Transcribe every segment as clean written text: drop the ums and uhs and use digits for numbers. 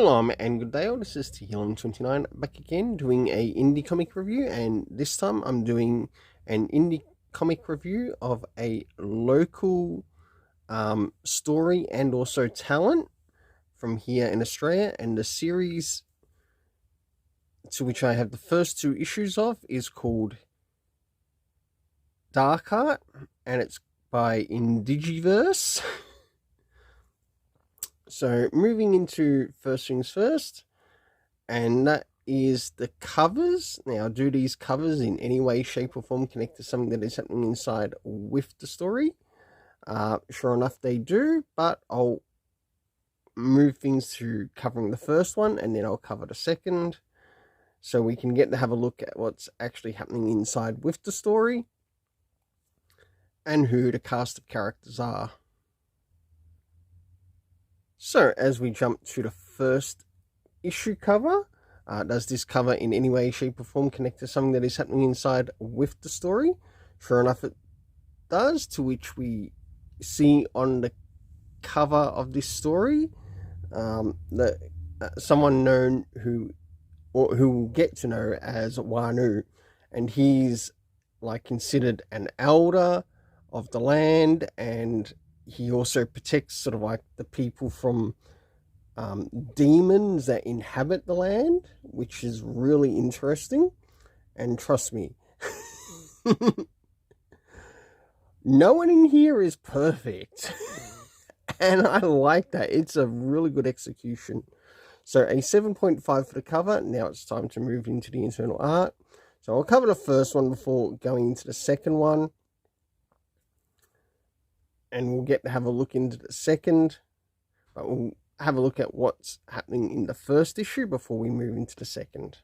Shalom and good day all, this is Tehillim29 back again doing a indie comic review, and this time I'm doing an indie comic review of a local story and also talent from here in Australia, and the series to which I have the first two issues of is called Dark Art, and it's by Indigiverse. So moving into first things first, and that is the covers. Now, do these covers in any way, shape or form connect to something that is happening inside with the story? Sure enough they do, but I'll move things to covering the first one and then I'll cover the second, so we can get to have a look at what's actually happening inside with the story and who the cast of characters are. So, as we jump to the first issue cover, does this cover in any way, shape or form connect to something that is happening inside with the story? Sure enough it does, to which we see on the cover of this story that someone known who we'll get to know as Wanu, and he's like considered an elder of the land, and he also protects sort of like the people from demons that inhabit the land, which is really interesting. And trust me, no one in here is perfect. And I like that. It's a really good execution. So a 7.5 for the cover. Now it's time to move into the internal art. So I'll cover the first one before going into the second one, and we'll get to have a look into the second, but we'll have a look at what's happening in the first issue before we move into the second.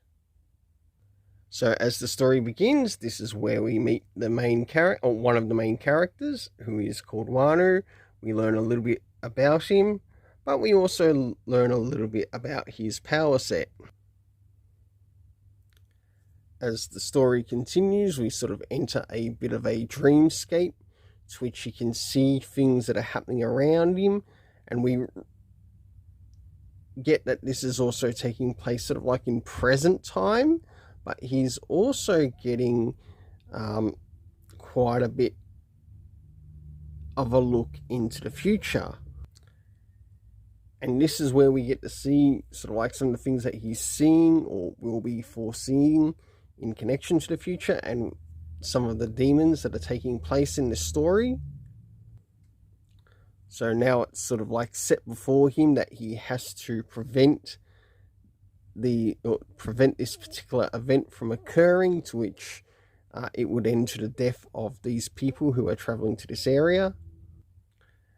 So as the story begins, this is where we meet the main character, or one of the main characters, who is called Wanu. We learn a little bit about him, but we also learn a little bit about his power set. As the story continues, we sort of enter a bit of a dreamscape, to which he can see things that are happening around him, and we get that this is also taking place sort of like in present time, but he's also getting quite a bit of a look into the future. And this is where we get to see sort of like some of the things that he's seeing or will be foreseeing in connection to the future, and some of the demons that are taking place in this story. So now it's sort of like set before him that he has to prevent this particular event from occurring, to which it would end to the death of these people who are traveling to this area,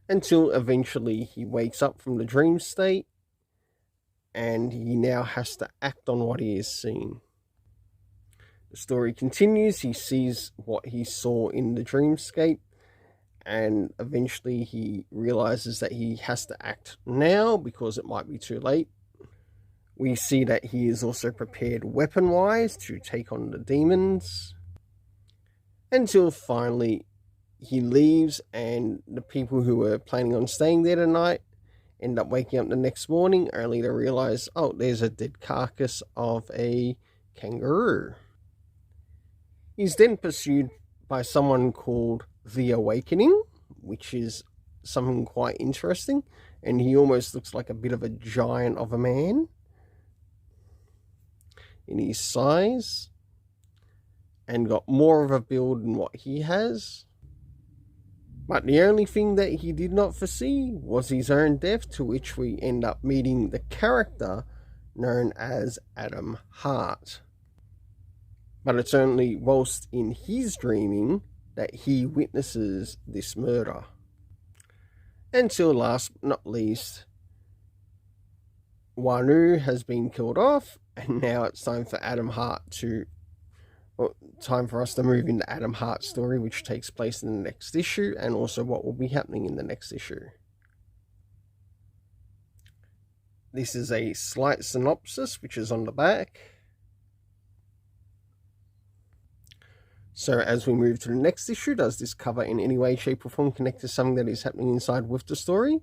until eventually he wakes up from the dream state and he now has to act on what he has seen. The story continues. He sees what he saw in the dreamscape, and eventually he realizes that he has to act now because it might be too late. We see that he is also prepared weapon-wise to take on the demons, until finally he leaves, and the people who were planning on staying there tonight end up waking up the next morning only to realize, oh, there's a dead carcass of a kangaroo. He's then pursued by someone called The Awakening, which is something quite interesting, and he almost looks like a bit of a giant of a man in his size, and got more of a build than what he has. But the only thing that he did not foresee was his own death, to which we end up meeting the character known as Adam Hart. But it's only whilst in his dreaming that he witnesses this murder. Until last but not least, Wanu has been killed off, and now it's time for time for us to move into Adam Hart's story, which takes place in the next issue, and also what will be happening in the next issue. This is a slight synopsis, which is on the back. So as we move to the next issue, does this cover in any way, shape or form connect to something that is happening inside with the story?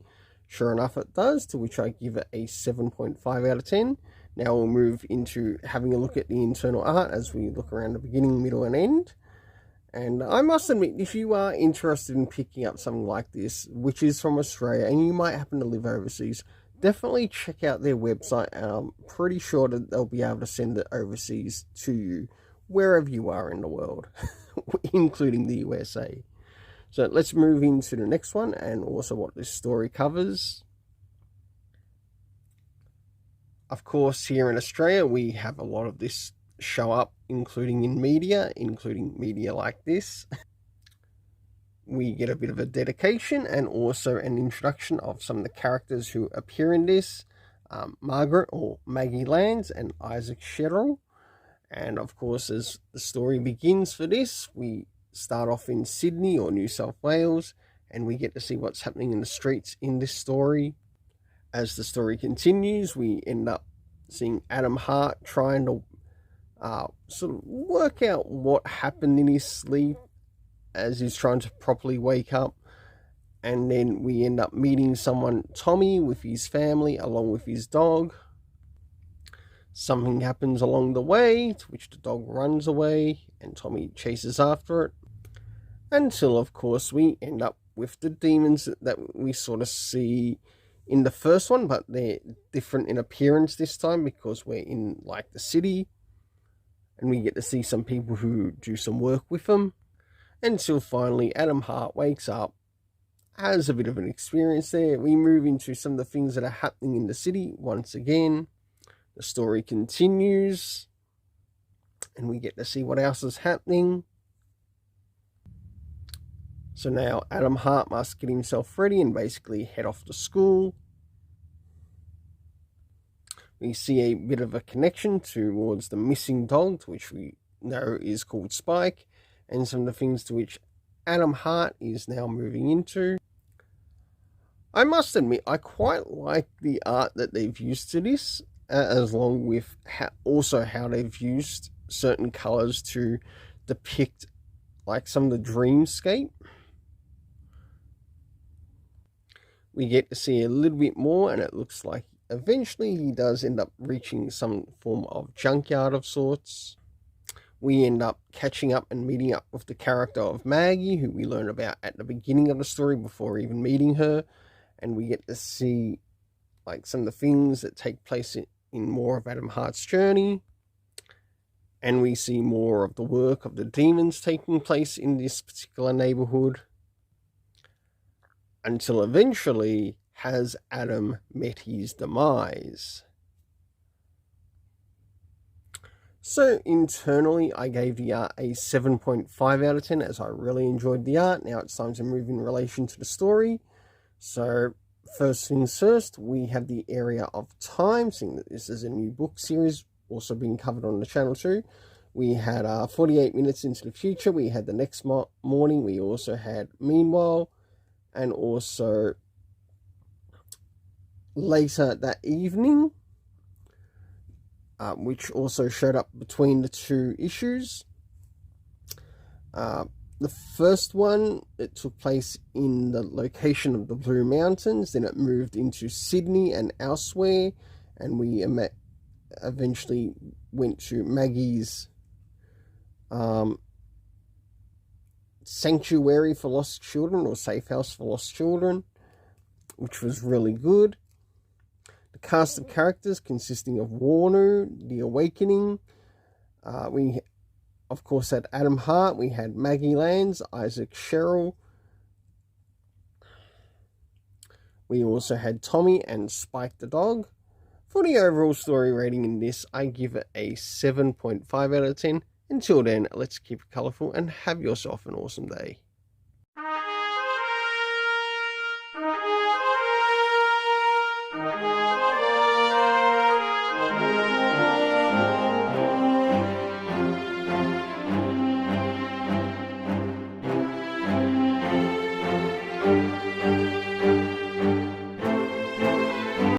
Sure enough, it does, to which I give it a 7.5 out of 10. Now we'll move into having a look at the internal art as we look around the beginning, middle, and end. And I must admit, if you are interested in picking up something like this, which is from Australia, and you might happen to live overseas, definitely check out their website. I'm pretty sure that they'll be able to send it overseas to you, wherever you are in the world, including the USA. So let's move into the next one and also what this story covers. Of course, here in Australia, we have a lot of this show up, including media like this. We get a bit of a dedication and also an introduction of some of the characters who appear in this. Margaret, or Maggie Lands, and Isaac Sherrill. And of course, as the story begins for this, we start off in Sydney or New South Wales, and we get to see what's happening in the streets in this story. As the story continues, we end up seeing Adam Hart trying to sort of work out what happened in his sleep as he's trying to properly wake up. And then we end up meeting someone, Tommy, with his family, along with his dog. Something happens along the way, to which the dog runs away, and Tommy chases after it. Until, of course, we end up with the demons that we sort of see in the first one, but they're different in appearance this time because we're in, like, the city. And we get to see some people who do some work with them. Until finally, Adam Hart wakes up, has a bit of an experience there. We move into some of the things that are happening in the city once again. The story continues, and we get to see what else is happening. So now Adam Hart must get himself ready and basically head off to school. We see a bit of a connection towards the missing dog, which we know is called Spike, and some of the things to which Adam Hart is now moving into. I must admit, I quite like the art that they've used to this, as long with also how they've used certain colours to depict like some of the dreamscape. We get to see a little bit more, and it looks like eventually he does end up reaching some form of junkyard of sorts. We end up catching up and meeting up with the character of Maggie, who we learn about at the beginning of the story before even meeting her. And we get to see like some of the things that take place in more of Adam Hart's journey. And we see more of the work of the demons taking place in this particular neighborhood. Until eventually, has Adam met his demise? So internally, I gave the art a 7.5 out of 10 as I really enjoyed the art. Now it's time to move in relation to the story. So first things first, we have the area of time, seeing that this is a new book series also being covered on the channel too. We had 48 minutes into the future. We had the next morning. We also had meanwhile, and also later that evening, which also showed up between the two issues. The first one, it took place in the location of the Blue Mountains, then it moved into Sydney and elsewhere, and we eventually went to Maggie's sanctuary for lost children, or safe house for lost children, which was really good. The cast of characters consisting of Warner, The Awakening. We, of course, had Adam Hart. We had Maggie Lands, Isaac Sherrill. We also had Tommy and Spike the dog. For the overall story rating in this, I give it a 7.5 out of 10. Until then, let's keep it colourful and have yourself an awesome day.